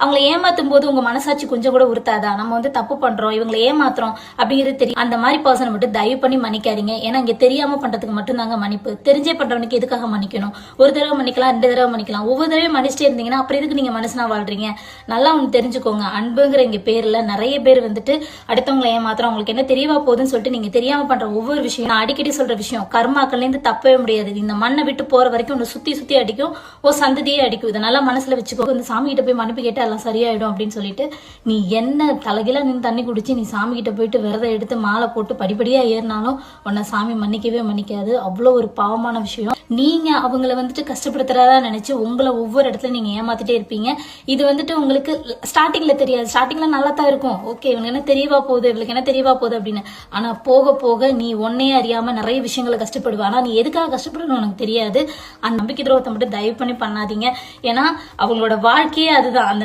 அவங்களை ஏமாத்தும் போது உங்க மனசாட்சி கொஞ்சம் கூட உறுத்தாதா? நம்ம வந்து தப்பு பண்றோம், இவங்களை ஏமாத்துறோம் அப்படிங்கிறது தெரியும். அந்த மாதிரி பர்சனை மட்டும் தயவு பண்ணி மன்னிக்காதீங்க. ஏன்னா இங்க தெரியாம பண்றதுக்கு மட்டும் தாங்க மன்னிப்பு. தெரிஞ்சே பண்றவனுக்கு எதுக்காக மன்னிக்கணும்? ஒரு தடவை மன்னிக்கலாம், 2 தடவை மன்னிக்கலாம். ஒவ்வொரு தடவை மன்னிச்சிட்டே இருந்தீங்கன்னா அப்புறம் எதுக்கு நீங்க மனுஷனா வாழ்றீங்க? நல்லா ஒண்ணு தெரிஞ்சுக்கோங்க. அன்புங்கிற இங்க பேர்ல நிறைய பேர் வந்துட்டு அடுத்தவங்களை ஏமாத்துறோம், அவங்களுக்கு என்ன தெரியவா போகுதுன்னு சொல்லிட்டு நீங்க தெரியாம பண்ற ஒவ்வொரு விஷயம், நான் அடிக்கடி சொல்ற விஷயம், கர்மாக்கள்ல இருந்து தப்பவே முடியாது. இந்த மண்ணை விட்டு போற வரைக்கும் உன்னை சுத்தி சுத்தி அடிக்கும், சந்ததியே அடிக்கும். இதை நல்லா மனசுல வச்சுக்கோ. இந்த சாமி கிட்ட போய் மன்னிப்பு கேட்டா எல்லாம் சரியாயிடும் அப்படின்னு சொல்லிட்டு நீ என்ன தலைகில நின்று தண்ணி குடிச்சு நீ சாமி கிட்ட போயிட்டு விரதம் எடுத்து மாலை போட்டு படிப்படியா ஏறினாலும் உன்னை சாமி மன்னிக்கவே மன்னிக்காது. அவ்வளவு ஒரு பாவமான விஷயம். நீங்க அவங்களை வந்துட்டு கஷ்டப்படுத்துறதா நினைச்சு உங்களை ஒவ்வொரு இடத்துல நீங்க ஏமாத்திட்டே இருப்பீங்க. இது வந்துட்டு உங்களுக்கு ஸ்டார்டிங்ல தெரியாது. ஸ்டார்டிங்ல நல்லா தான் இருக்கும். ஓகே, இவனுக்கு என்ன தெரியவா போகுது, இவளுக்கு என்ன தெரியவா போகுது அப்படின்னு. ஆனா போக போக நீ ஒன்னையே அறியாம நிறைய விஷயங்களை கஷ்டப்படுவ. ஆனா நீ எதுக்காக கஷ்டப்படணும் உனக்கு தெரியாது. அந்த நம்பிக்கை துரோகத்தை மட்டும் தயவு பண்ணி பண்ணாதீங்க. ஏன்னா அவங்களோட வாழ்க்கையே அதுதான். அந்த